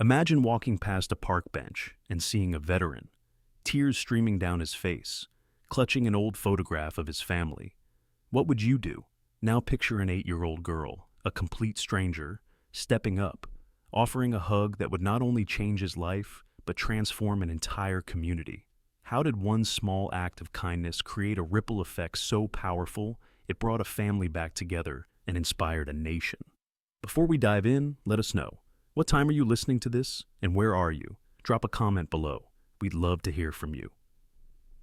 Imagine walking past a park bench and seeing a veteran, tears streaming down his face, clutching an old photograph of his family. What would you do? Now picture an 8-year-old girl, a complete stranger, stepping up, offering a hug that would not only change his life, but transform an entire community. How did one small act of kindness create a ripple effect so powerful it brought a family back together and inspired a nation? Before we dive in, let us know. What time are you listening to this, and where are you? Drop a comment below. We'd love to hear from you.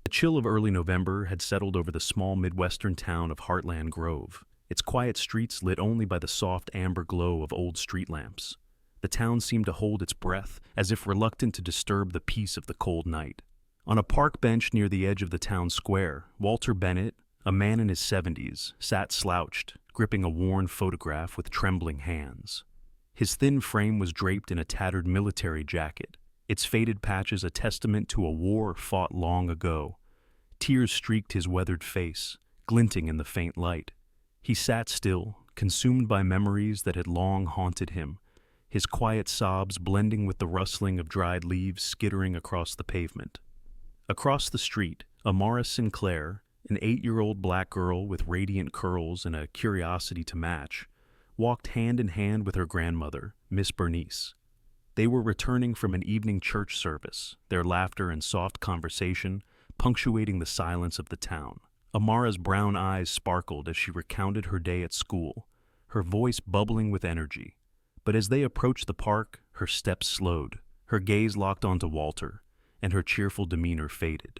The chill of early November had settled over the small Midwestern town of Heartland Grove, its quiet streets lit only by the soft amber glow of old street lamps. The town seemed to hold its breath, as if reluctant to disturb the peace of the cold night. On a park bench near the edge of the town square, Walter Bennett, a man in his 70s, sat slouched, gripping a worn photograph with trembling hands. His thin frame was draped in a tattered military jacket, its faded patches a testament to a war fought long ago. Tears streaked his weathered face, glinting in the faint light. He sat still, consumed by memories that had long haunted him, his quiet sobs blending with the rustling of dried leaves skittering across the pavement. Across the street, Amara Sinclair, an 8-year-old black girl with radiant curls and a curiosity to match, walked hand in hand with her grandmother, Miss Bernice. They were returning from an evening church service, their laughter and soft conversation punctuating the silence of the town. Amara's brown eyes sparkled as she recounted her day at school, her voice bubbling with energy. But as they approached the park, her steps slowed, her gaze locked onto Walter, and her cheerful demeanor faded.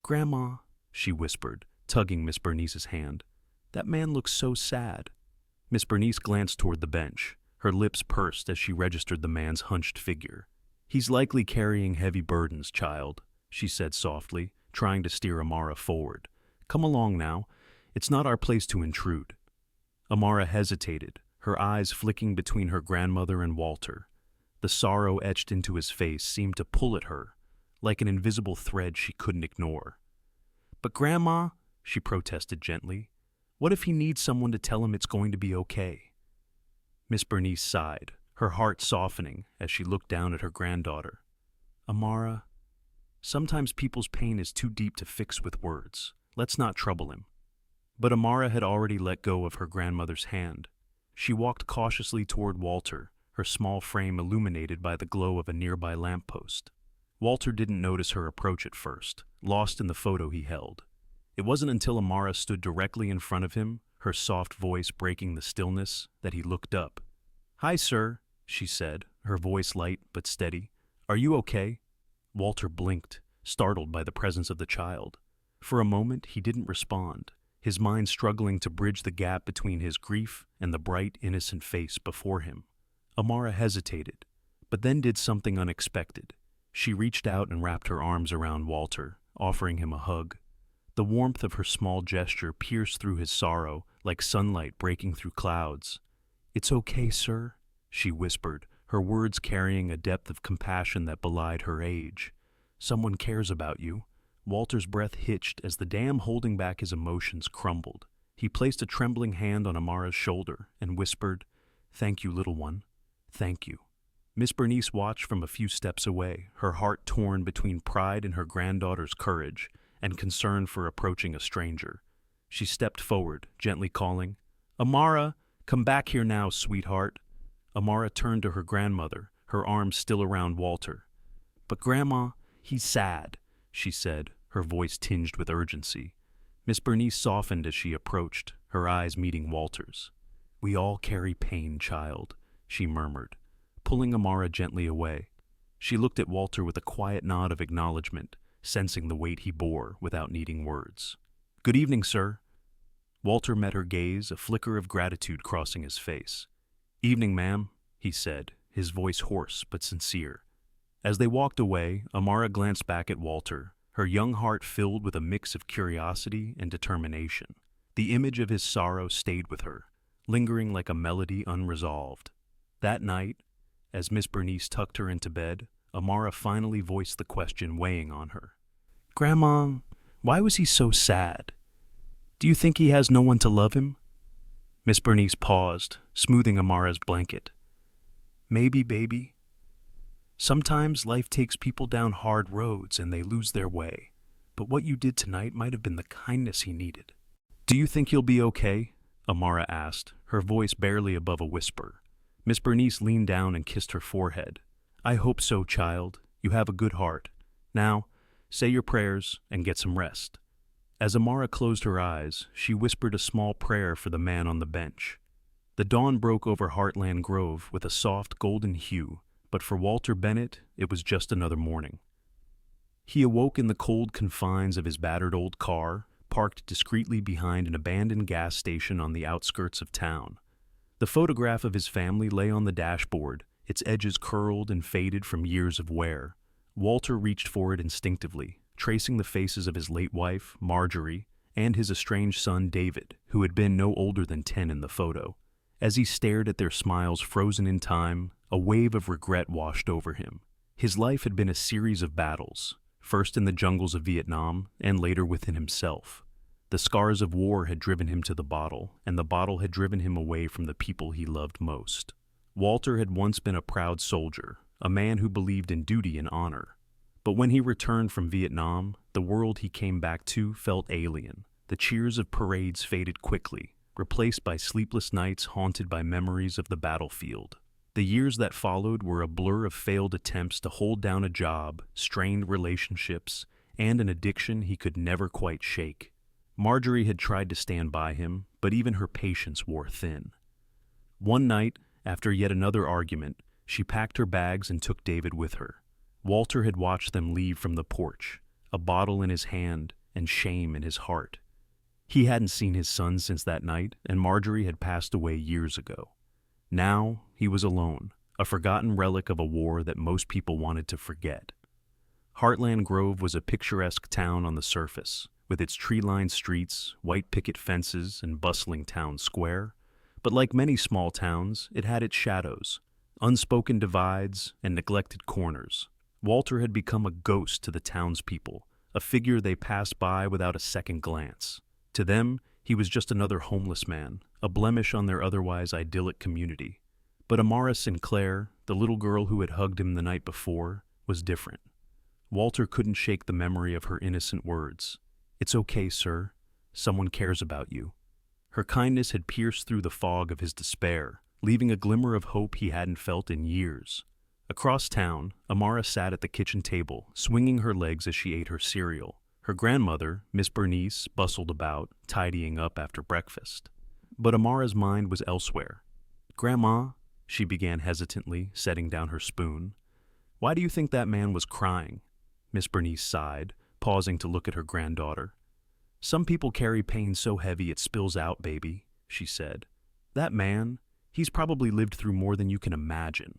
"Grandma," she whispered, tugging Miss Bernice's hand, "that man looks so sad." Miss Bernice glanced toward the bench, her lips pursed as she registered the man's hunched figure. "He's likely carrying heavy burdens, child," she said softly, trying to steer Amara forward. "Come along now. It's not our place to intrude." Amara hesitated, her eyes flicking between her grandmother and Walter. The sorrow etched into his face seemed to pull at her, like an invisible thread she couldn't ignore. "But Grandma," she protested gently, "what if he needs someone to tell him it's going to be okay?" Miss Bernice sighed, her heart softening as she looked down at her granddaughter. "Amara, sometimes people's pain is too deep to fix with words. Let's not trouble him." But Amara had already let go of her grandmother's hand. She walked cautiously toward Walter, her small frame illuminated by the glow of a nearby lamppost. Walter didn't notice her approach at first, lost in the photo he held. It wasn't until Amara stood directly in front of him, her soft voice breaking the stillness, that he looked up. "Hi, sir," she said, her voice light but steady. "Are you okay?" Walter blinked, startled by the presence of the child. For a moment, he didn't respond, his mind struggling to bridge the gap between his grief and the bright, innocent face before him. Amara hesitated, but then did something unexpected. She reached out and wrapped her arms around Walter, offering him a hug. The warmth of her small gesture pierced through his sorrow like sunlight breaking through clouds. "It's okay, sir," she whispered, her words carrying a depth of compassion that belied her age. "Someone cares about you." Walter's breath hitched as the dam holding back his emotions crumbled. He placed a trembling hand on Amara's shoulder and whispered, "Thank you, little one. Thank you." Miss Bernice watched from a few steps away, her heart torn between pride in her granddaughter's courage and concern for approaching a stranger. She stepped forward, gently calling, "Amara, come back here now, sweetheart." Amara turned to her grandmother, her arms still around Walter. "But Grandma, he's sad," she said, her voice tinged with urgency. Miss Bernice softened as she approached, her eyes meeting Walter's. "We all carry pain, child," she murmured, pulling Amara gently away. She looked at Walter with a quiet nod of acknowledgement, sensing the weight he bore without needing words. "Good evening, sir." Walter met her gaze, a flicker of gratitude crossing his face. "Evening, ma'am," he said, his voice hoarse but sincere. As they walked away, Amara glanced back at Walter, her young heart filled with a mix of curiosity and determination. The image of his sorrow stayed with her, lingering like a melody unresolved. That night, as Miss Bernice tucked her into bed, Amara finally voiced the question weighing on her. "Grandma, why was he so sad? Do you think he has no one to love him?" Miss Bernice paused, smoothing Amara's blanket. "Maybe, baby. Sometimes life takes people down hard roads and they lose their way. But what you did tonight might have been the kindness he needed. Do you think he'll be okay? Amara asked, her voice barely above a whisper. Miss Bernice leaned down and kissed her forehead. I hope so, child. You have a good heart. Now, say your prayers and get some rest. As Amara closed her eyes, she whispered a small prayer for the man on the bench. The dawn broke over Heartland Grove with a soft golden hue, but for Walter Bennett, it was just another morning. He awoke in the cold confines of his battered old car, parked discreetly behind an abandoned gas station on the outskirts of town. The photograph of his family lay on the dashboard, its edges curled and faded from years of wear. Walter reached for it instinctively, tracing the faces of his late wife, Marjorie, and his estranged son, David, who had been no older than 10 in the photo. As he stared at their smiles frozen in time, a wave of regret washed over him. His life had been a series of battles, first in the jungles of Vietnam and later within himself. The scars of war had driven him to the bottle, and the bottle had driven him away from the people he loved most. Walter had once been a proud soldier, a man who believed in duty and honor. But when he returned from Vietnam, the world he came back to felt alien. The cheers of parades faded quickly, replaced by sleepless nights haunted by memories of the battlefield. The years that followed were a blur of failed attempts to hold down a job, strained relationships, and an addiction he could never quite shake. Marjorie had tried to stand by him, but even her patience wore thin. One night, after yet another argument, she packed her bags and took David with her. Walter had watched them leave from the porch, a bottle in his hand and shame in his heart. He hadn't seen his son since that night, and Marjorie had passed away years ago. Now he was alone, a forgotten relic of a war that most people wanted to forget. Heartland Grove was a picturesque town on the surface, with its tree-lined streets, white picket fences, and bustling town square. But like many small towns, it had its shadows, unspoken divides, and neglected corners. Walter had become a ghost to the townspeople, a figure they passed by without a second glance. To them, he was just another homeless man, a blemish on their otherwise idyllic community. But Amara Sinclair, the little girl who had hugged him the night before, was different. Walter couldn't shake the memory of her innocent words. It's okay, sir. Someone cares about you. Her kindness had pierced through the fog of his despair, leaving a glimmer of hope he hadn't felt in years. Across town, Amara sat at the kitchen table, swinging her legs as she ate her cereal. Her grandmother, Miss Bernice, bustled about, tidying up after breakfast. But Amara's mind was elsewhere. Grandma, she began hesitantly, setting down her spoon. Why do you think that man was crying? Miss Bernice sighed, pausing to look at her granddaughter. Some people carry pain so heavy it spills out, baby, she said. That man, he's probably lived through more than you can imagine.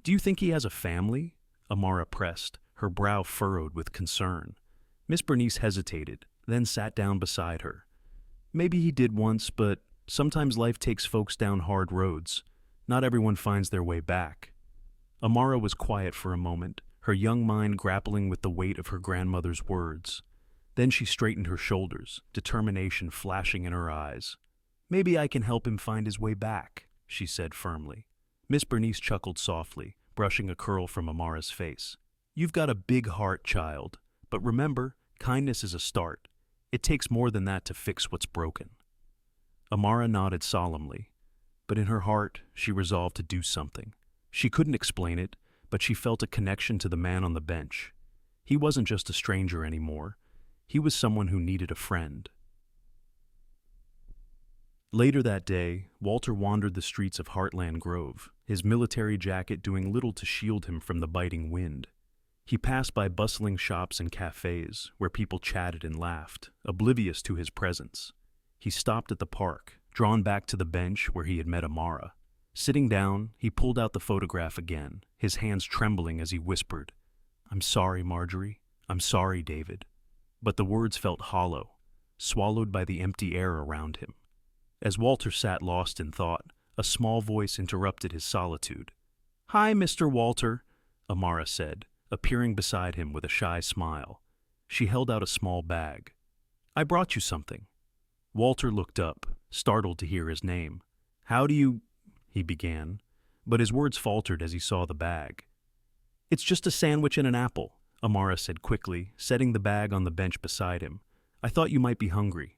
Do you think he has a family? Amara pressed, her brow furrowed with concern. Miss Bernice hesitated, then sat down beside her. Maybe he did once, but sometimes life takes folks down hard roads. Not everyone finds their way back. Amara was quiet for a moment, her young mind grappling with the weight of her grandmother's words. Then she straightened her shoulders, determination flashing in her eyes. Maybe I can help him find his way back, she said firmly. Miss Bernice chuckled softly, brushing a curl from Amara's face. You've got a big heart, child, but remember, kindness is a start. It takes more than that to fix what's broken. Amara nodded solemnly, but in her heart, she resolved to do something. She couldn't explain it, but she felt a connection to the man on the bench. He wasn't just a stranger anymore. He was someone who needed a friend. Later that day, Walter wandered the streets of Heartland Grove, his military jacket doing little to shield him from the biting wind. He passed by bustling shops and cafes where people chatted and laughed, oblivious to his presence. He stopped at the park, drawn back to the bench where he had met Amara. Sitting down, he pulled out the photograph again, his hands trembling as he whispered, I'm sorry, Marjorie. I'm sorry, David. But the words felt hollow, swallowed by the empty air around him. As Walter sat lost in thought, a small voice interrupted his solitude. Hi, Mr. Walter, Amara said, appearing beside him with a shy smile. She held out a small bag. I brought you something. Walter looked up, startled to hear his name. How do you... he began, but his words faltered as he saw the bag. It's just a sandwich and an apple, Amara said quickly, setting the bag on the bench beside him. I thought you might be hungry.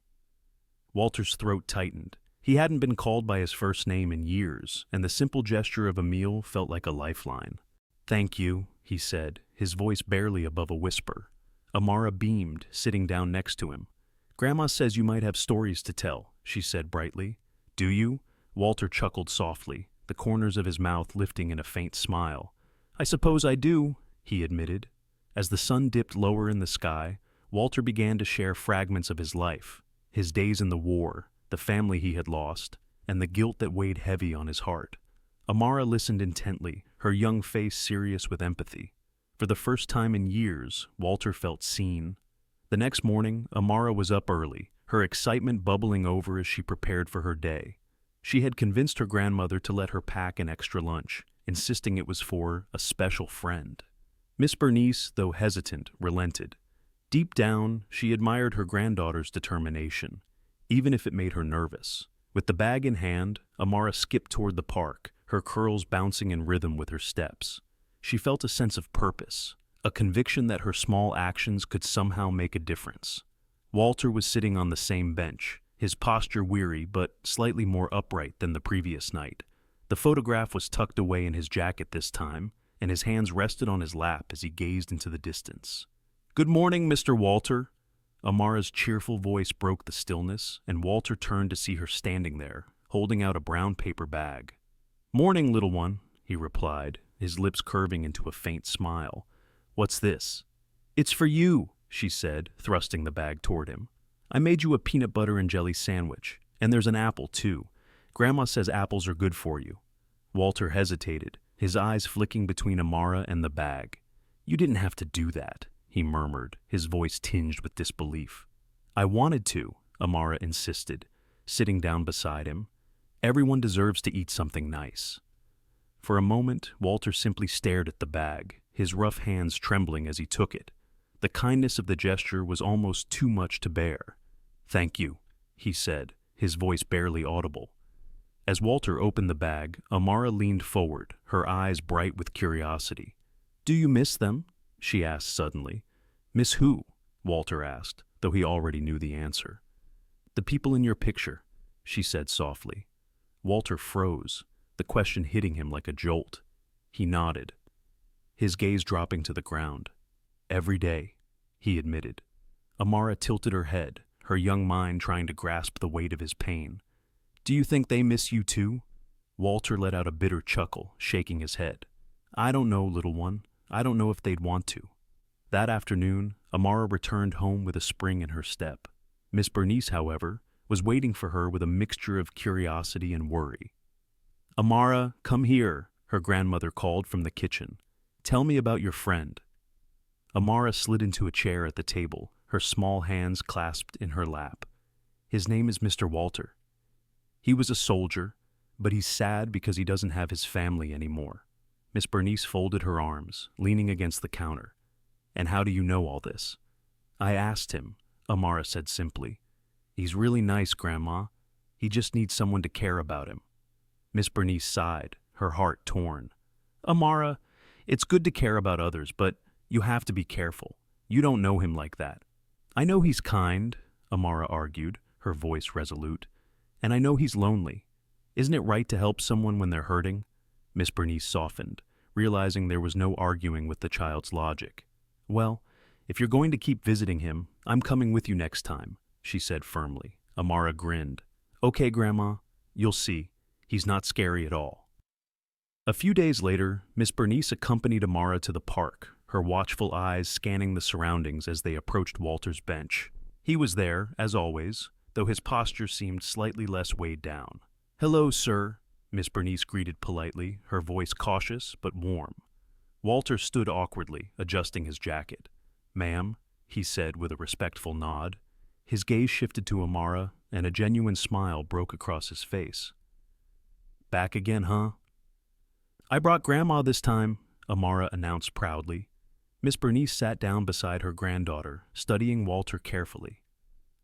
Walter's throat tightened. He hadn't been called by his first name in years, and the simple gesture of a meal felt like a lifeline. Thank you, he said, his voice barely above a whisper. Amara beamed, sitting down next to him. Grandma says you might have stories to tell, she said brightly. Do you? Walter chuckled softly, the corners of his mouth lifting in a faint smile. I suppose I do, he admitted. As the sun dipped lower in the sky, Walter began to share fragments of his life, his days in the war, the family he had lost, and the guilt that weighed heavy on his heart. Amara listened intently, her young face serious with empathy. For the first time in years, Walter felt seen. The next morning, Amara was up early, her excitement bubbling over as she prepared for her day. She had convinced her grandmother to let her pack an extra lunch, insisting it was for a special friend. Miss Bernice, though hesitant, relented. Deep down, she admired her granddaughter's determination, even if it made her nervous. With the bag in hand, Amara skipped toward the park, her curls bouncing in rhythm with her steps. She felt a sense of purpose, a conviction that her small actions could somehow make a difference. Walter was sitting on the same bench, his posture weary but slightly more upright than the previous night. The photograph was tucked away in his jacket this time, and his hands rested on his lap as he gazed into the distance. Good morning, Mr. Walter. Amara's cheerful voice broke the stillness, and Walter turned to see her standing there, holding out a brown paper bag. Morning, little one, he replied, his lips curving into a faint smile. What's this? It's for you, she said, thrusting the bag toward him. I made you a peanut butter and jelly sandwich, and there's an apple, too. Grandma says apples are good for you. Walter hesitated, his eyes flicking between Amara and the bag. You didn't have to do that, he murmured, his voice tinged with disbelief. I wanted to, Amara insisted, sitting down beside him. Everyone deserves to eat something nice. For a moment, Walter simply stared at the bag, his rough hands trembling as he took it. The kindness of the gesture was almost too much to bear. Thank you, he said, his voice barely audible. As Walter opened the bag, Amara leaned forward, her eyes bright with curiosity. Do you miss them? She asked suddenly. Miss who? Walter asked, though he already knew the answer. The people in your picture, she said softly. Walter froze, the question hitting him like a jolt. He nodded, his gaze dropping to the ground. Every day, he admitted. Amara tilted her head, her young mind trying to grasp the weight of his pain. Do you think they miss you too? Walter let out a bitter chuckle, shaking his head. I don't know, little one. I don't know if they'd want to. That afternoon, Amara returned home with a spring in her step. Miss Bernice, however, was waiting for her with a mixture of curiosity and worry. Amara, come here, her grandmother called from the kitchen. Tell me about your friend. Amara slid into a chair at the table, her small hands clasped in her lap. His name is Mr. Walter. He was a soldier, but he's sad because he doesn't have his family anymore. Miss Bernice folded her arms, leaning against the counter. And how do you know all this? I asked him, Amara said simply. He's really nice, Grandma. He just needs someone to care about him. Miss Bernice sighed, her heart torn. Amara, it's good to care about others, but you have to be careful. You don't know him like that. I know he's kind, Amara argued, her voice resolute. And I know he's lonely. Isn't it right to help someone when they're hurting? Miss Bernice softened, realizing there was no arguing with the child's logic. Well, if you're going to keep visiting him, I'm coming with you next time, she said firmly. Amara grinned. Okay, Grandma, you'll see. He's not scary at all. A few days later, Miss Bernice accompanied Amara to the park, her watchful eyes scanning the surroundings as they approached Walter's bench. He was there, as always, though his posture seemed slightly less weighed down. Hello, sir, Miss Bernice greeted politely, her voice cautious but warm. Walter stood awkwardly, adjusting his jacket. Ma'am, he said with a respectful nod. His gaze shifted to Amara, and a genuine smile broke across his face. Back again, huh? I brought Grandma this time, Amara announced proudly. Miss Bernice sat down beside her granddaughter, studying Walter carefully.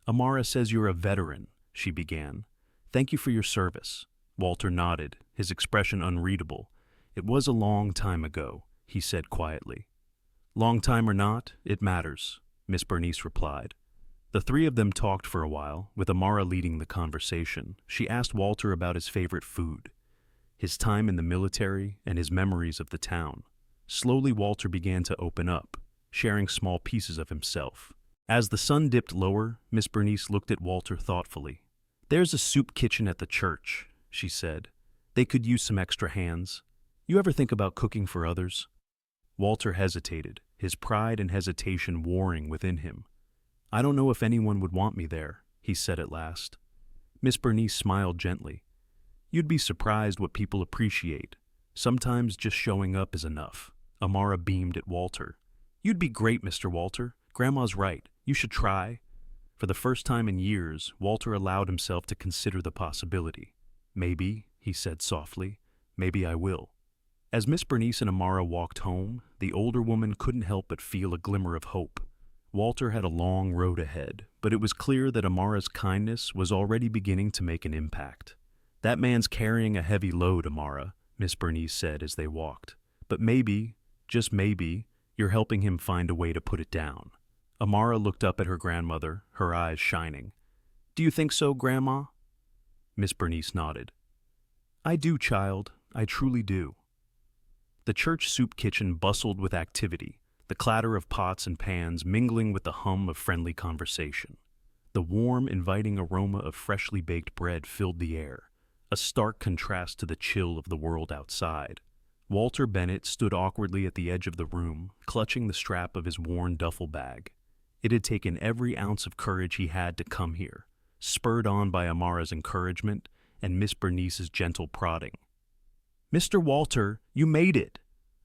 Amara says you're a veteran, she began. Thank you for your service. Walter nodded, his expression unreadable. It was a long time ago. he said quietly. Long time or not, it matters, Miss Bernice replied. The three of them talked for a while, with Amara leading the conversation. She asked Walter about his favorite food, his time in the military, and his memories of the town. Slowly, Walter began to open up, sharing small pieces of himself. As the sun dipped lower, Miss Bernice looked at Walter thoughtfully. There's a soup kitchen at the church, she said. They could use some extra hands. You ever think about cooking for others? Walter hesitated, his pride and hesitation warring within him. I don't know if anyone would want me there, he said at last. Miss Bernice smiled gently. You'd be surprised what people appreciate. Sometimes just showing up is enough. Amara beamed at Walter. You'd be great, Mr. Walter. Grandma's right. You should try. For the first time in years, Walter allowed himself to consider the possibility. Maybe, he said softly, maybe I will. As Miss Bernice and Amara walked home, the older woman couldn't help but feel a glimmer of hope. Walter had a long road ahead, but it was clear that Amara's kindness was already beginning to make an impact. That man's carrying a heavy load, Amara, Miss Bernice said as they walked. But maybe, just maybe, you're helping him find a way to put it down. Amara looked up at her grandmother, her eyes shining. Do you think so, Grandma? Miss Bernice nodded. I do, child. I truly do. The church soup kitchen bustled with activity, the clatter of pots and pans mingling with the hum of friendly conversation. The warm, inviting aroma of freshly baked bread filled the air, a stark contrast to the chill of the world outside. Walter Bennett stood awkwardly at the edge of the room, clutching the strap of his worn duffel bag. It had taken every ounce of courage he had to come here, spurred on by Amara's encouragement and Miss Bernice's gentle prodding. Mr. Walter, you made it!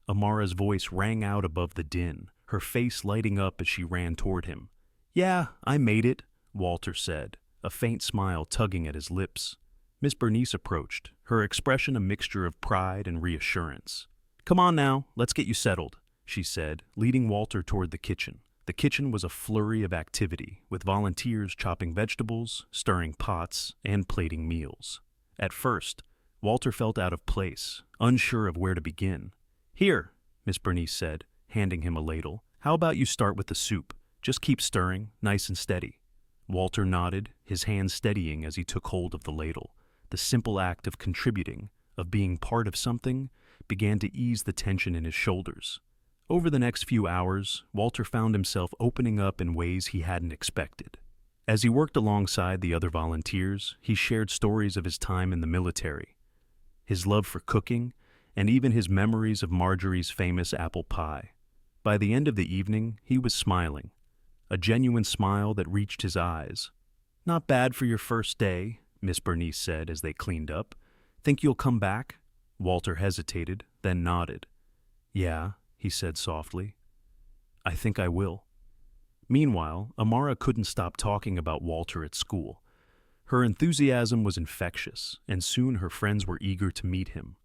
Amara's voice rang out above the din, her face lighting up as she ran toward him. Yeah, I made it, Walter said, a faint smile tugging at his lips. Miss Bernice approached, her expression a mixture of pride and reassurance. Come on now, let's get you settled, she said, leading Walter toward the kitchen. The kitchen was a flurry of activity, with volunteers chopping vegetables, stirring pots, and plating meals. At first, Walter felt out of place, unsure of where to begin. Here, Miss Bernice said, handing him a ladle. How about you start with the soup? Just keep stirring, nice and steady. Walter nodded, his hand steadying as he took hold of the ladle. The simple act of contributing, of being part of something, began to ease the tension in his shoulders. Over the next few hours, Walter found himself opening up in ways he hadn't expected. As he worked alongside the other volunteers, he shared stories of his time in the military, his love for cooking, and even his memories of Marjorie's famous apple pie. By the end of the evening, he was smiling, a genuine smile that reached his eyes. Not bad for your first day, Miss Bernice said as they cleaned up. Think you'll come back? Walter hesitated, then nodded. Yeah, he said softly. I think I will. Meanwhile, Amara couldn't stop talking about Walter at school. Her enthusiasm was infectious, and soon her friends were eager to meet him.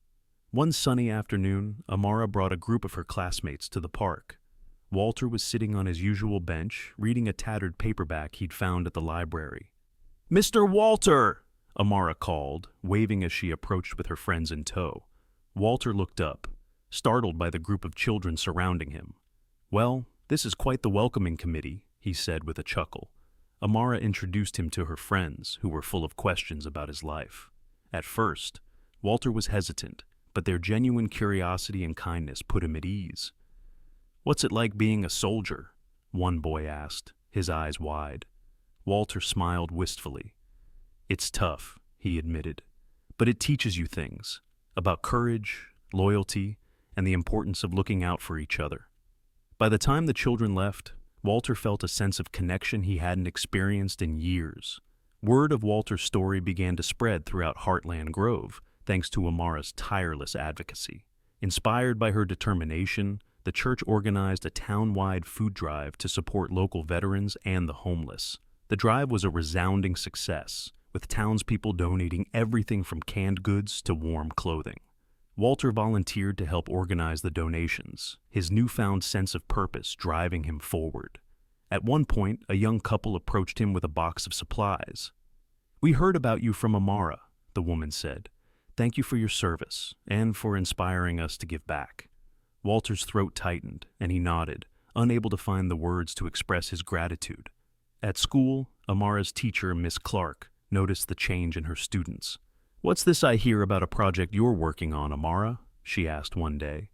One sunny afternoon, Amara brought a group of her classmates to the park. Walter was sitting on his usual bench, reading a tattered paperback he'd found at the library. Mr. Walter! Amara called, waving as she approached with her friends in tow. Walter looked up, startled by the group of children surrounding him. Well, this is quite the welcoming committee, he said with a chuckle. Amara introduced him to her friends, who were full of questions about his life. At first, Walter was hesitant, but their genuine curiosity and kindness put him at ease. What's it like being a soldier? One boy asked, his eyes wide. Walter smiled wistfully. It's tough, he admitted, but it teaches you things about courage, loyalty, and the importance of looking out for each other. By the time the children left, Walter felt a sense of connection he hadn't experienced in years. Word of Walter's story began to spread throughout Heartland Grove, thanks to Amara's tireless advocacy. Inspired by her determination, the church organized a town-wide food drive to support local veterans and the homeless. The drive was a resounding success, with townspeople donating everything from canned goods to warm clothing. Walter volunteered to help organize the donations, his newfound sense of purpose driving him forward. At one point, a young couple approached him with a box of supplies. We heard about you from Amara, the woman said. Thank you for your service and for inspiring us to give back. Walter's throat tightened, and he nodded, unable to find the words to express his gratitude. At school, Amara's teacher, Miss Clark, noticed the change in her students. "What's this I hear about a project you're working on, Amara?" she asked one day.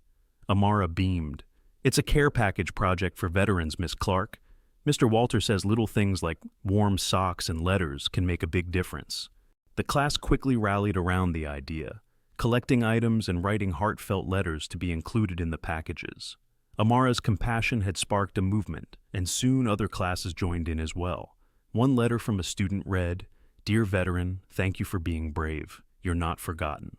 Amara beamed. "It's a care package project for veterans, Miss Clark. Mr. Walter says little things like warm socks and letters can make a big difference." The class quickly rallied around the idea, collecting items and writing heartfelt letters to be included in the packages. Amara's compassion had sparked a movement, and soon other classes joined in as well. One letter from a student read, "Dear veteran, thank you for being brave. You're not forgotten."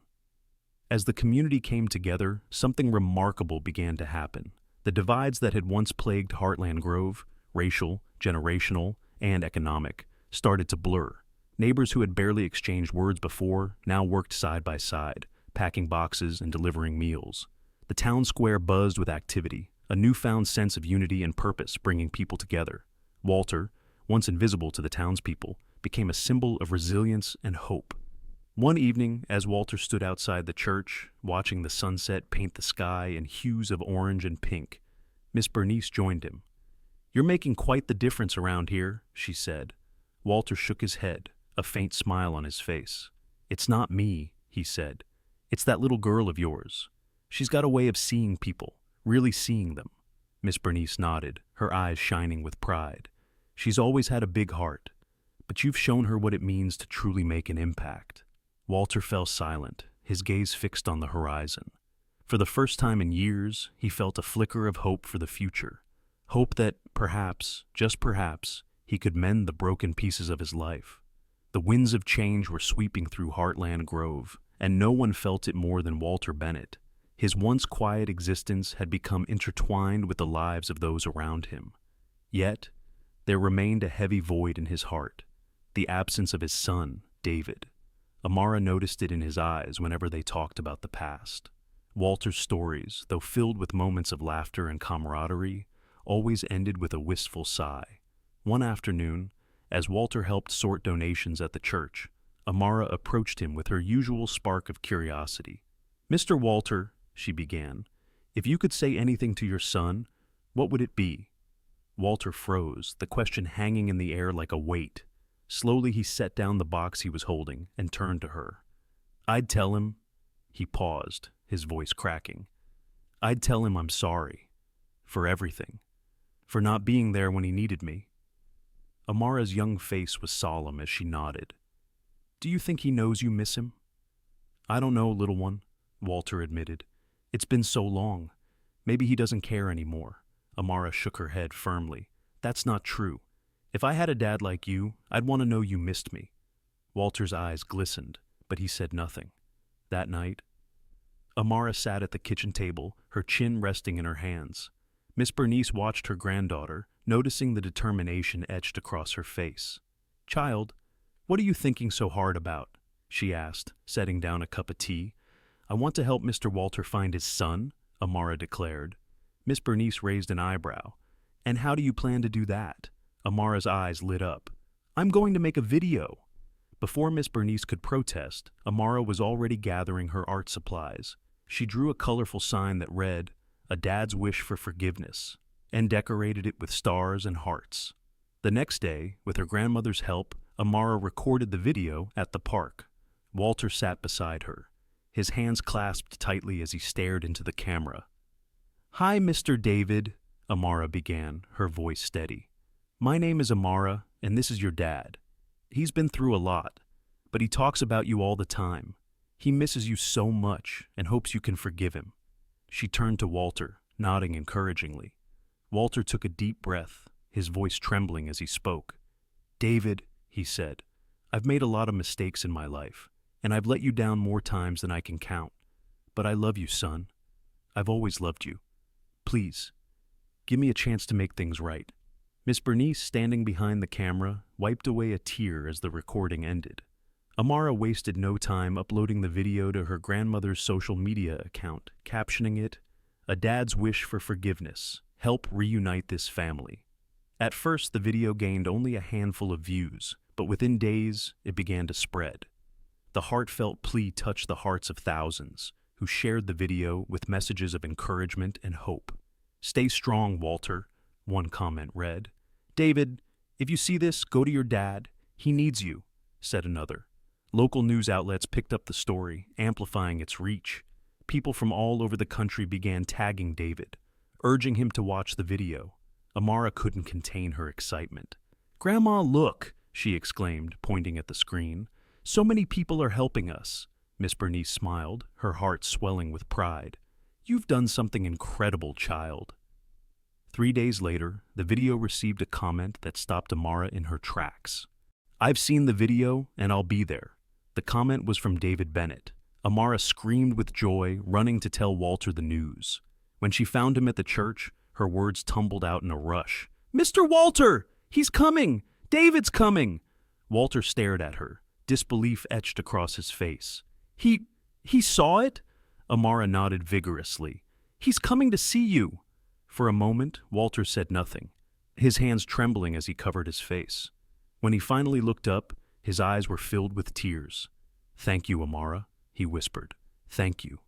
As the community came together, something remarkable began to happen. The divides that had once plagued Heartland Grove, racial, generational, and economic, started to blur. Neighbors who had barely exchanged words before now worked side by side, packing boxes and delivering meals. The town square buzzed with activity, a newfound sense of unity and purpose bringing people together. Walter, once invisible to the townspeople, became a symbol of resilience and hope. One evening, as Walter stood outside the church, watching the sunset paint the sky in hues of orange and pink, Miss Bernice joined him. "You're making quite the difference around here," she said. Walter shook his head, a faint smile on his face. "It's not me," he said. "It's that little girl of yours. She's got a way of seeing people, really seeing them." Miss Bernice nodded, her eyes shining with pride. "She's always had a big heart, but you've shown her what it means to truly make an impact." Walter fell silent, his gaze fixed on the horizon. For the first time in years, he felt a flicker of hope for the future. Hope that, perhaps, just perhaps, he could mend the broken pieces of his life. The winds of change were sweeping through Heartland Grove, and no one felt it more than Walter Bennett. His once quiet existence had become intertwined with the lives of those around him. Yet, there remained a heavy void in his heart, the absence of his son, David. Amara noticed it in his eyes whenever they talked about the past. Walter's stories, though filled with moments of laughter and camaraderie, always ended with a wistful sigh. One afternoon, as Walter helped sort donations at the church, Amara approached him with her usual spark of curiosity. "Mr. Walter," she began, "if you could say anything to your son, what would it be?" Walter froze, the question hanging in the air like a weight. Slowly he set down the box he was holding and turned to her. "I'd tell him—" He paused, his voice cracking. "I'd tell him I'm sorry. For everything. For not being there when he needed me." Amara's young face was solemn as she nodded. "Do you think he knows you miss him?" "I don't know, little one," Walter admitted. "It's been so long. Maybe he doesn't care anymore." Amara shook her head firmly. "That's not true. If I had a dad like you, I'd want to know you missed me." Walter's eyes glistened, but he said nothing. That night, Amara sat at the kitchen table, her chin resting in her hands. Miss Bernice watched her granddaughter, noticing the determination etched across her face. "Child, what are you thinking so hard about?" she asked, setting down a cup of tea. "I want to help Mr. Walter find his son," Amara declared. Miss Bernice raised an eyebrow. "And how do you plan to do that?" Amara's eyes lit up. "I'm going to make a video." Before Miss Bernice could protest, Amara was already gathering her art supplies. She drew a colorful sign that read, "A Dad's Wish for Forgiveness," and decorated it with stars and hearts. The next day, with her grandmother's help, Amara recorded the video at the park. Walter sat beside her, his hands clasped tightly as he stared into the camera. "Hi, Mr. David," Amara began, her voice steady. "My name is Amara, and this is your dad. He's been through a lot, but he talks about you all the time. He misses you so much and hopes you can forgive him." She turned to Walter, nodding encouragingly. Walter took a deep breath, his voice trembling as he spoke. "David," he said, "I've made a lot of mistakes in my life, and I've let you down more times than I can count. But I love you, son. I've always loved you. Please, give me a chance to make things right." Miss Bernice, standing behind the camera, wiped away a tear as the recording ended. Amara wasted no time uploading the video to her grandmother's social media account, captioning it, "A Dad's Wish for Forgiveness. Help reunite this family." At first, the video gained only a handful of views, but within days, it began to spread. The heartfelt plea touched the hearts of thousands, who shared the video with messages of encouragement and hope. "Stay strong, Walter," one comment read. "David, if you see this, go to your dad. He needs you," said another. Local news outlets picked up the story, amplifying its reach. People from all over the country began tagging David, urging him to watch the video. Amara couldn't contain her excitement. "Grandma, look!" she exclaimed, pointing at the screen. "So many people are helping us." Miss Bernice smiled, her heart swelling with pride. "You've done something incredible, child." 3 days later, the video received a comment that stopped Amara in her tracks. "I've seen the video, and I'll be there." The comment was from David Bennett. Amara screamed with joy, running to tell Walter the news. When she found him at the church, her words tumbled out in a rush. "Mr. Walter! He's coming! David's coming!" Walter stared at her, disbelief etched across his face. He saw it?" Amara nodded vigorously. "He's coming to see you." For a moment, Walter said nothing, his hands trembling as he covered his face. When he finally looked up, his eyes were filled with tears. "Thank you, Amara," he whispered. "Thank you."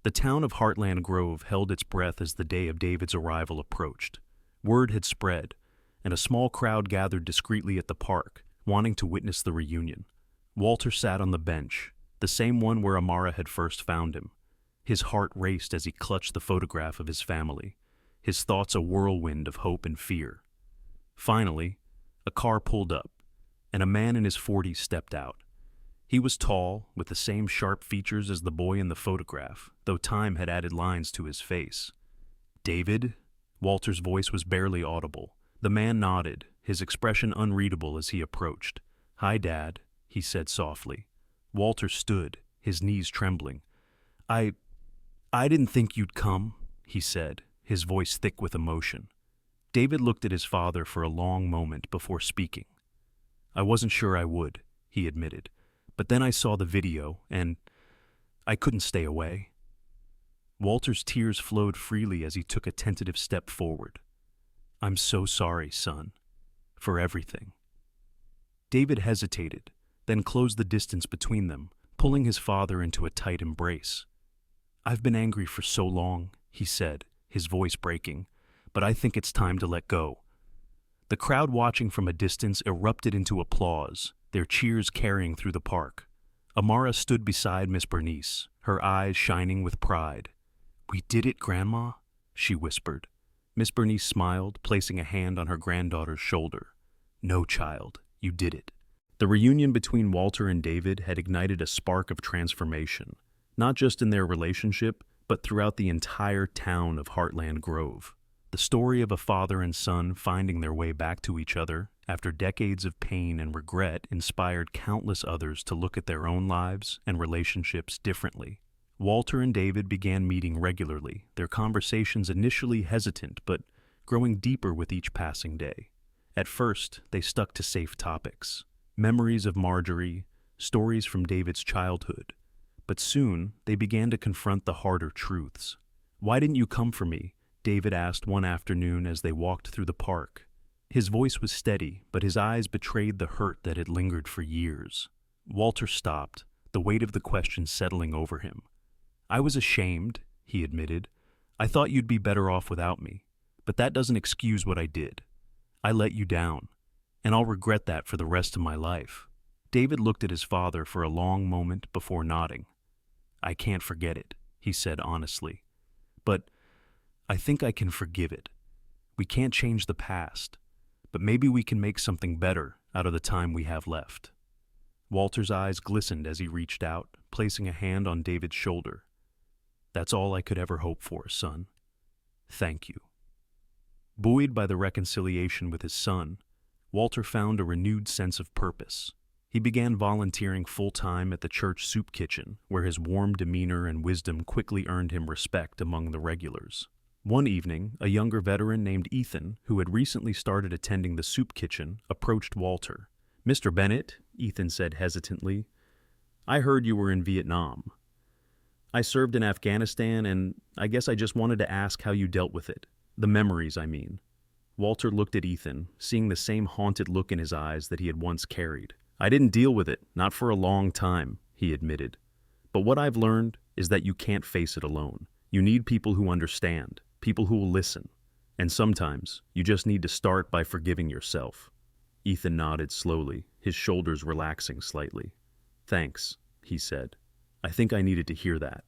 The town of Heartland Grove held its breath as the day of David's arrival approached. Word had spread, and a small crowd gathered discreetly at the park, wanting to witness the reunion. Walter sat on the bench, the same one where Amara had first found him. His heart raced as he clutched the photograph of his family, his thoughts a whirlwind of hope and fear. Finally, a car pulled up, and a man in his 40s stepped out. He was tall, with the same sharp features as the boy in the photograph, though time had added lines to his face. "David?" Walter's voice was barely audible. The man nodded, his expression unreadable as he approached. "Hi, Dad," he said softly. Walter stood, his knees trembling. I didn't think you'd come," he said, his voice thick with emotion. David looked at his father for a long moment before speaking. "I wasn't sure I would," he admitted. "But then I saw the video, and I couldn't stay away." Walter's tears flowed freely as he took a tentative step forward. "I'm so sorry, son, for everything." David hesitated, then closed the distance between them, pulling his father into a tight embrace. "I've been angry for so long," he said, his voice breaking, "but I think it's time to let go." The crowd watching from a distance erupted into applause, their cheers carrying through the park. Amara stood beside Miss Bernice, her eyes shining with pride. "We did it, Grandma," she whispered. Miss Bernice smiled, placing a hand on her granddaughter's shoulder. "No, child, you did it." The reunion between Walter and David had ignited a spark of transformation, not just in their relationship, but throughout the entire town of Heartland Grove. The story of a father and son finding their way back to each other after decades of pain and regret inspired countless others to look at their own lives and relationships differently. Walter and David began meeting regularly, their conversations initially hesitant but growing deeper with each passing day. At first, they stuck to safe topics, memories of Marjorie, stories from David's childhood. But soon, they began to confront the harder truths. "Why didn't you come for me?" David asked one afternoon as they walked through the park. His voice was steady, but his eyes betrayed the hurt that had lingered for years. Walter stopped, the weight of the question settling over him. "I was ashamed," he admitted. "I thought you'd be better off without me, but that doesn't excuse what I did. I let you down, and I'll regret that for the rest of my life." David looked at his father for a long moment before nodding. "I can't forget it," he said honestly. "But I think I can forgive it. We can't change the past, but maybe we can make something better out of the time we have left." Walter's eyes glistened as he reached out, placing a hand on David's shoulder. "That's all I could ever hope for, son. Thank you." Buoyed by the reconciliation with his son, Walter found a renewed sense of purpose. He began volunteering full-time at the church soup kitchen, where his warm demeanor and wisdom quickly earned him respect among the regulars. One evening, a younger veteran named Ethan, who had recently started attending the soup kitchen, approached Walter. "Mr. Bennett," Ethan said hesitantly, "I heard you were in Vietnam. I served in Afghanistan, and I guess I just wanted to ask how you dealt with it. The memories, I mean." Walter looked at Ethan, seeing the same haunted look in his eyes that he had once carried. "I didn't deal with it, not for a long time," he admitted. "But what I've learned, is that you can't face it alone. You need people who understand, people who will listen. And sometimes, you just need to start by forgiving yourself. Ethan nodded slowly, his shoulders relaxing slightly. "Thanks," he said. "I think I needed to hear that."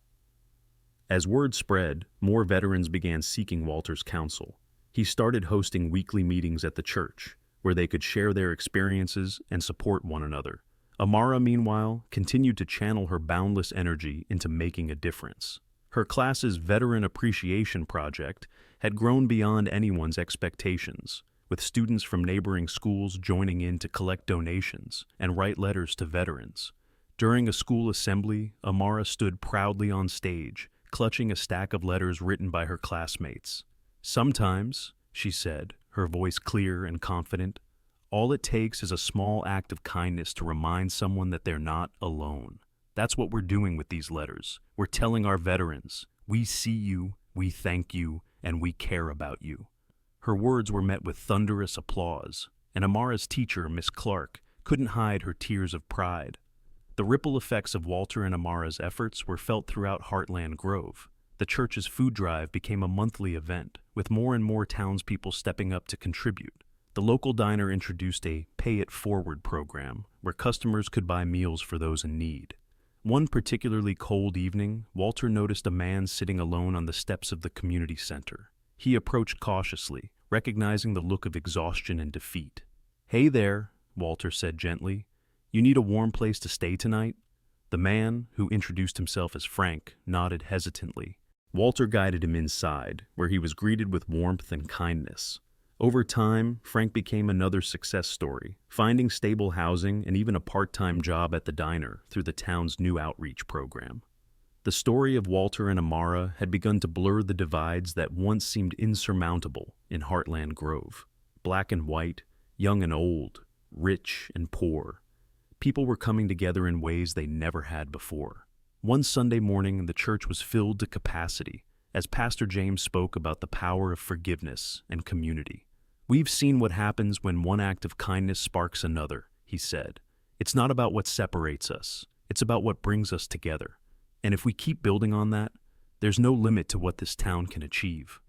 As word spread, more veterans began seeking Walter's counsel. He started hosting weekly meetings at the church, where they could share their experiences and support one another. Amara, meanwhile, continued to channel her boundless energy into making a difference. Her class's Veteran Appreciation Project had grown beyond anyone's expectations, with students from neighboring schools joining in to collect donations and write letters to veterans. During a school assembly, Amara stood proudly on stage, clutching a stack of letters written by her classmates. "Sometimes," she said, her voice clear and confident, "all it takes is a small act of kindness to remind someone that they're not alone." That's what we're doing with these letters. We're telling our veterans, we see you, we thank you, and we care about you. Her words were met with thunderous applause, and Amara's teacher, Miss Clark, couldn't hide her tears of pride. The ripple effects of Walter and Amara's efforts were felt throughout Heartland Grove. The church's food drive became a monthly event, with more and more townspeople stepping up to contribute. The local diner introduced a Pay It Forward program, where customers could buy meals for those in need. One particularly cold evening, Walter noticed a man sitting alone on the steps of the community center. He approached cautiously, recognizing the look of exhaustion and defeat. "Hey there," Walter said gently. "You need a warm place to stay tonight?" The man, who introduced himself as Frank, nodded hesitantly. Walter guided him inside, where he was greeted with warmth and kindness. Over time, Frank became another success story, finding stable housing and even a part-time job at the diner through the town's new outreach program. The story of Walter and Amara had begun to blur the divides that once seemed insurmountable in Heartland Grove. Black and white, young and old, rich and poor. People were coming together in ways they never had before. One Sunday morning, the church was filled to capacity as Pastor James spoke about the power of forgiveness and community. "We've seen what happens when one act of kindness sparks another," he said. "It's not about what separates us, it's about what brings us together. And if we keep building on that, there's no limit to what this town can achieve."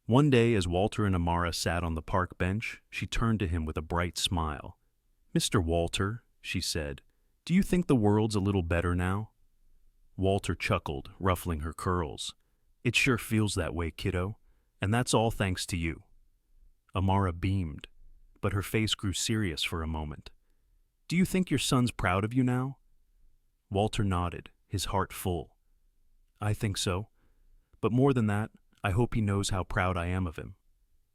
One day, as Walter and Amara sat on the park bench, she turned to him with a bright smile. "Mr. Walter," she said, "do you think the world's a little better now?" Walter chuckled, ruffling her curls. "It sure feels that way, kiddo, and that's all thanks to you." Amara beamed, but her face grew serious for a moment. "Do you think your son's proud of you now?" Walter nodded, his heart full. "I think so. But more than that, I hope he knows how proud I am of him."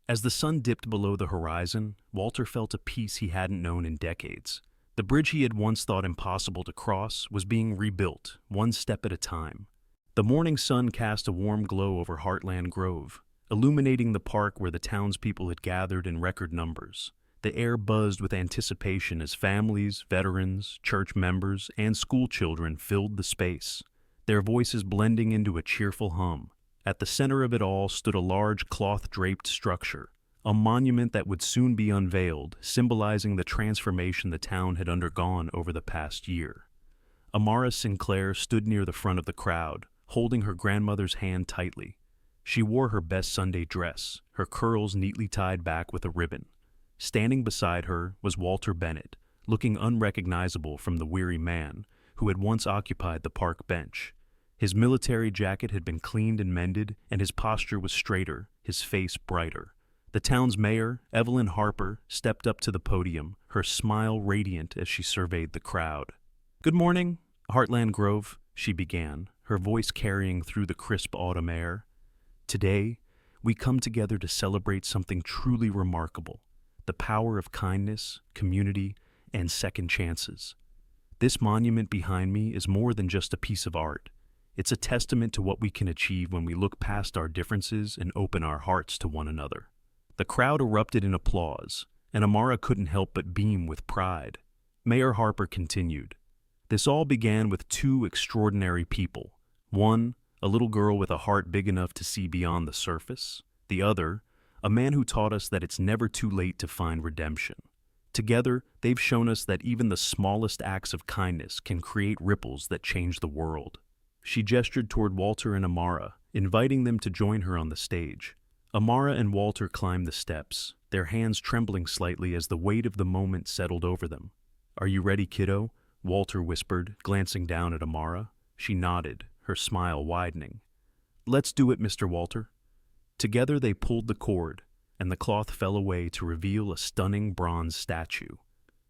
As the sun dipped below the horizon, Walter felt a peace he hadn't known in decades. The bridge he had once thought impossible to cross was being rebuilt, one step at a time. The morning sun cast a warm glow over Heartland Grove, illuminating the park where the townspeople had gathered in record numbers. The air buzzed with anticipation as families, veterans, church members, and school children filled the space, their voices blending into a cheerful hum. At the center of it all stood a large cloth-draped structure, a monument that would soon be unveiled, symbolizing the transformation the town had undergone over the past year. Amara Sinclair stood near the front of the crowd, holding her grandmother's hand tightly. She wore her best Sunday dress, her curls neatly tied back with a ribbon. Standing beside her was Walter Bennett, looking unrecognizable from the weary man who had once occupied the park bench. His military jacket had been cleaned and mended, and his posture was straighter, his face brighter. The town's mayor, Evelyn Harper, stepped up to the podium, her smile radiant as she surveyed the crowd. "Good morning, Heartland Grove," she began, her voice carrying through the crisp autumn air. "Today, we come together to celebrate something truly remarkable, the power of kindness, community, and second chances. This monument behind me is more than just a piece of art. It's a testament to what we can achieve when we look past our differences and open our hearts to one another." The crowd erupted in applause, and Amara couldn't help but beam with pride. Mayor Harper continued, "This all began with two extraordinary people. One, a little girl with a heart big enough to see beyond the surface. The other, a man who taught us that it's never too late to find redemption. Together, they've shown us that even the smallest acts of kindness can create ripples that change the world." She gestured toward Walter and Amara, inviting them to join her on the stage. Amara and Walter climbed the steps, their hands trembling slightly as the weight of the moment settled over them. "Are you ready, kiddo?" Walter whispered, glancing down at Amara. She nodded, her smile widening. "Let's do it, Mr. Walter." Together they pulled the cord, and the cloth fell away to reveal a stunning bronze statue.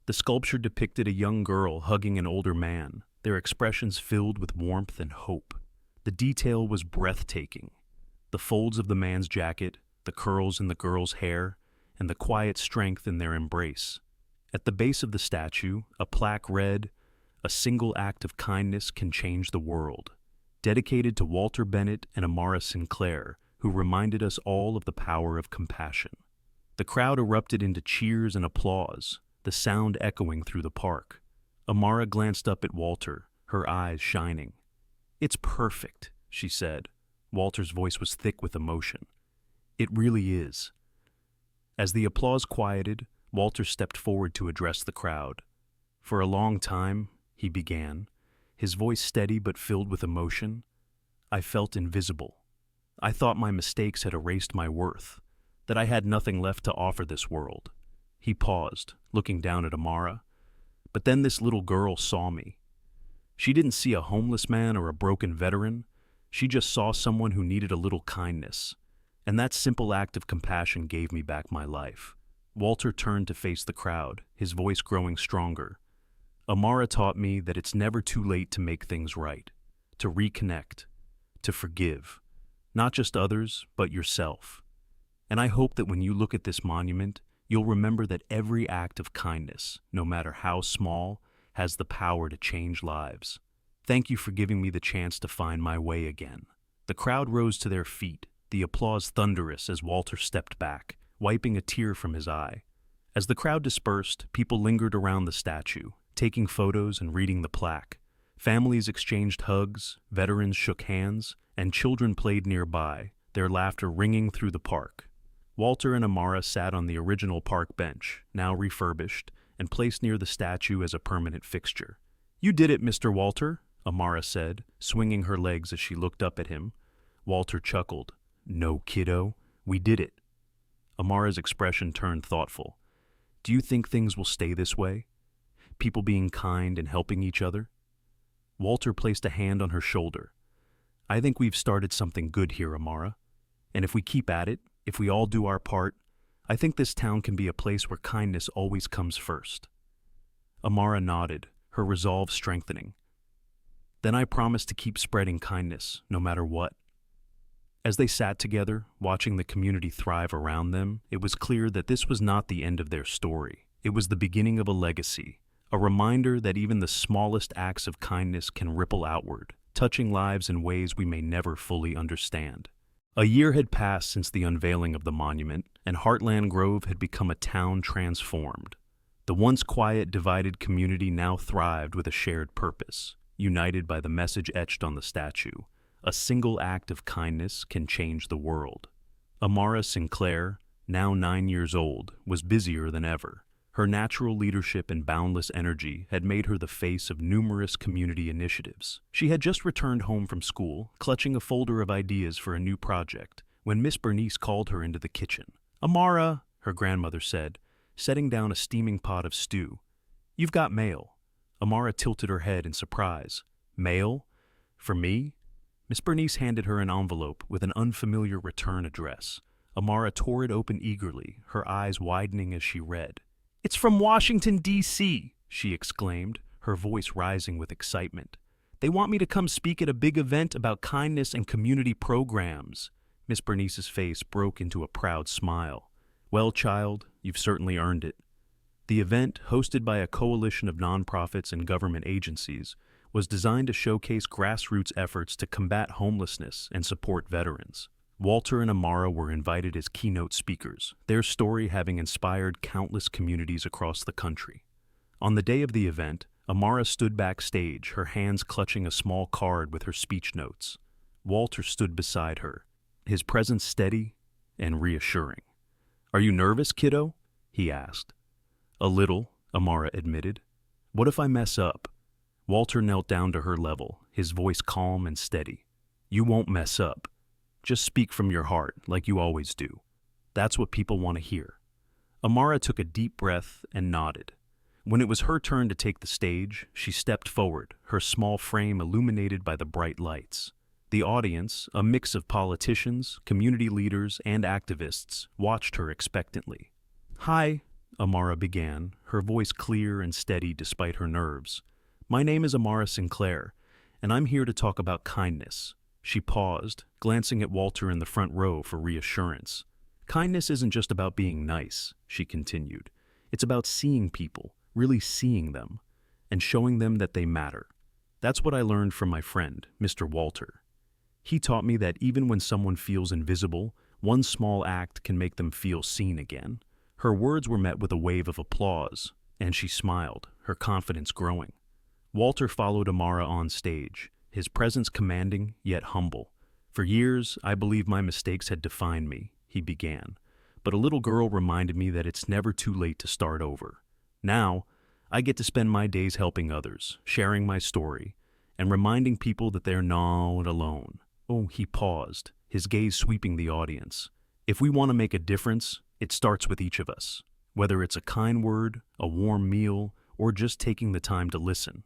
The sculpture depicted a young girl hugging an older man, their expressions filled with warmth and hope. The detail was breathtaking. The folds of the man's jacket, the curls in the girl's hair, and the quiet strength in their embrace. At the base of the statue, a plaque read, "A single act of kindness can change the world," dedicated to Walter Bennett and Amara Sinclair, who reminded us all of the power of compassion. The crowd erupted into cheers and applause, the sound echoing through the park. Amara glanced up at Walter, her eyes shining. "It's perfect," she said. Walter's voice was thick with emotion. "It really is." As the applause quieted, Walter stepped forward to address the crowd. "For a long time," he began, his voice steady but filled with emotion, "I felt invisible. I thought my mistakes had erased my worth, that I had nothing left to offer this world." He paused, looking down at Amara. "But then this little girl saw me. She didn't see a homeless man or a broken veteran. She just saw someone who needed a little kindness. And that simple act of compassion gave me back my life." Walter turned to face the crowd, his voice growing stronger. "Amara taught me that it's never too late to make things right, to reconnect, to forgive, not just others, but yourself. And I hope that when you look at this monument, you'll remember that every act of kindness, no matter how small, has the power to change lives. Thank you for giving me the chance to find my way again." The crowd rose to their feet, the applause thunderous as Walter stepped back, wiping a tear from his eye. As the crowd dispersed, people lingered around the statue, taking photos and reading the plaque. Families exchanged hugs, veterans shook hands, and children played nearby, their laughter ringing through the park. Walter and Amara sat on the original park bench, now refurbished, and placed near the statue as a permanent fixture. "You did it, Mr. Walter," Amara said, swinging her legs as she looked up at him. Walter chuckled. "No, kiddo, we did it." Amara's expression turned thoughtful. "Do you think things will stay this way? People being kind and helping each other?" Walter placed a hand on her shoulder. "I think we've started something good here, Amara. And if we keep at it, if we all do our part, I think this town can be a place where kindness always comes first." Amara nodded, her resolve strengthening. "Then I promise to keep spreading kindness, no matter what." As they sat together, watching the community thrive around them, it was clear that this was not the end of their story. It was the beginning of a legacy, a reminder that even the smallest acts of kindness can ripple outward, touching lives in ways we may never fully understand. A year had passed since the unveiling of the monument, and Heartland Grove had become a town transformed. The once quiet, divided community now thrived with a shared purpose, united by the message etched on the statue: "A single act of kindness can change the world." Amara Sinclair, now 9 years old, was busier than ever. Her natural leadership and boundless energy had made her the face of numerous community initiatives. She had just returned home from school, clutching a folder of ideas for a new project, when Miss Bernice called her into the kitchen. "Amara," her grandmother said, setting down a steaming pot of stew, "you've got mail." Amara tilted her head in surprise. "Mail? For me?" Miss Bernice handed her an envelope with an unfamiliar return address. Amara tore it open eagerly, her eyes widening as she read. "It's from Washington, D.C., she exclaimed, her voice rising with excitement. "They want me to come speak at a big event about kindness and community programs." Miss Bernice's face broke into a proud smile. "Well, child, you've certainly earned it." The event, hosted by a coalition of nonprofits and government agencies, was designed to showcase grassroots efforts to combat homelessness and support veterans. Walter and Amara were invited as keynote speakers, their story having inspired countless communities across the country. On the day of the event, Amara stood backstage, her hands clutching a small card with her speech notes. Walter stood beside her, his presence steady and reassuring. "Are you nervous, kiddo?" he asked. "A little," Amara admitted. "What if I mess up? Walter knelt down to her level, his voice calm and steady. You won't mess up. Just speak from your heart, like you always do. That's what people want to hear. Amara took a deep breath and nodded. When it was her turn to take the stage, she stepped forward, her small frame illuminated by the bright lights. The audience, a mix of politicians, community leaders, and activists, watched her expectantly. Hi, Amara began, her voice clear and steady despite her nerves. My name is Amara Sinclair, and I'm here to talk about kindness. She paused, glancing at Walter in the front row for reassurance. Kindness isn't just about being nice, she continued. It's about seeing people, really seeing them, and showing them that they matter. That's what I learned from my friend, Mr. Walter. He taught me that even when someone feels invisible, one small act can make them feel seen again. Her words were met with a wave of applause, and she smiled, her confidence growing. Walter followed Amara on stage, his presence commanding yet humble. For years, I believe my mistakes had defined me, he began, but a little girl reminded me that it's never too late to start over. Now, I get to spend my days helping others, sharing my story, and reminding people that they're not alone. Oh, he paused, his gaze sweeping the audience. If we want to make a difference, it starts with each of us, whether it's a kind word, a warm meal, or just taking the time to listen.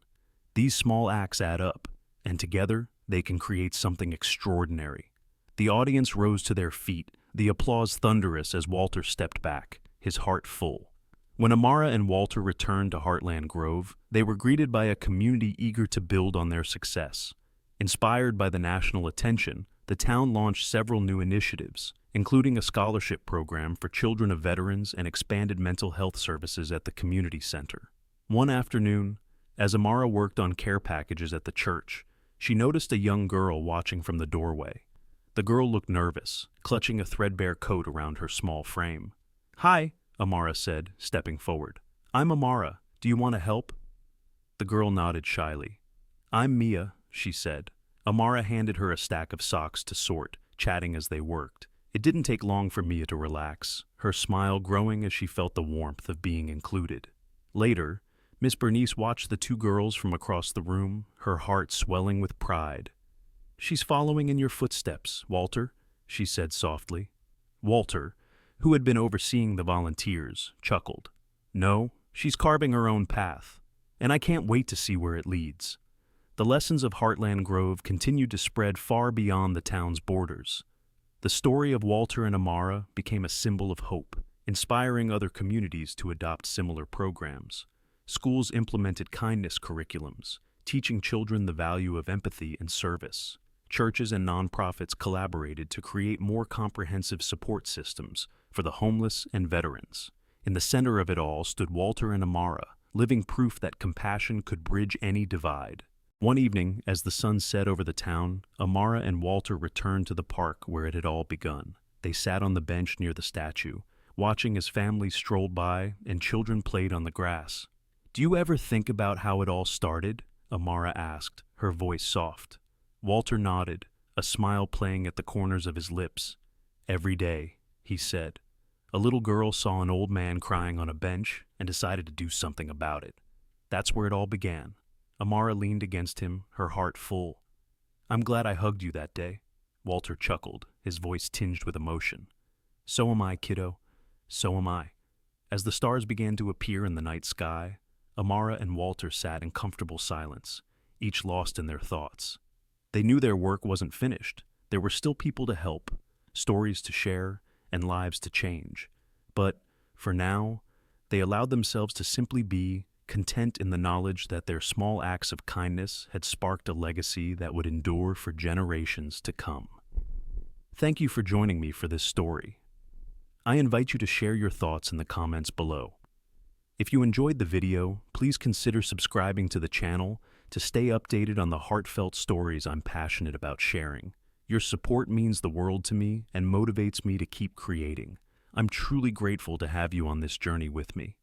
These small acts add up, and together, they can create something extraordinary. The audience rose to their feet, the applause thunderous as Walter stepped back, his heart full. When Amara and Walter returned to Heartland Grove, they were greeted by a community eager to build on their success. Inspired by the national attention, the town launched several new initiatives, including a scholarship program for children of veterans and expanded mental health services at the community center. One afternoon, as Amara worked on care packages at the church, she noticed a young girl watching from the doorway. The girl looked nervous, clutching a threadbare coat around her small frame. Hi, Amara said, stepping forward. I'm Amara. Do you want to help? The girl nodded shyly. I'm Mia, she said. Amara handed her a stack of socks to sort, chatting as they worked. It didn't take long for Mia to relax, her smile growing as she felt the warmth of being included. Later, Miss Bernice watched the two girls from across the room, her heart swelling with pride. She's following in your footsteps, Walter, she said softly. Walter, who had been overseeing the volunteers, chuckled. No, she's carving her own path, and I can't wait to see where it leads. The lessons of Heartland Grove continued to spread far beyond the town's borders. The story of Walter and Amara became a symbol of hope, inspiring other communities to adopt similar programs. Schools implemented kindness curriculums, teaching children the value of empathy and service. Churches and nonprofits collaborated to create more comprehensive support systems for the homeless and veterans. In the center of it all stood Walter and Amara, living proof that compassion could bridge any divide. One evening, as the sun set over the town, Amara and Walter returned to the park where it had all begun. They sat on the bench near the statue, watching as families strolled by and children played on the grass. Do you ever think about how it all started? Amara asked, her voice soft. Walter nodded, a smile playing at the corners of his lips. Every day, he said. A little girl saw an old man crying on a bench and decided to do something about it. That's where it all began. Amara leaned against him, her heart full. I'm glad I hugged you that day. Walter chuckled, his voice tinged with emotion. So am I, kiddo. So am I. As the stars began to appear in the night sky, Amara and Walter sat in comfortable silence, each lost in their thoughts. They knew their work wasn't finished. There were still people to help, stories to share, and lives to change. But, for now, they allowed themselves to simply be, content in the knowledge that their small acts of kindness had sparked a legacy that would endure for generations to come. Thank you for joining me for this story. I invite you to share your thoughts in the comments below. If you enjoyed the video, please consider subscribing to the channel to stay updated on the heartfelt stories I'm passionate about sharing. Your support means the world to me and motivates me to keep creating. I'm truly grateful to have you on this journey with me.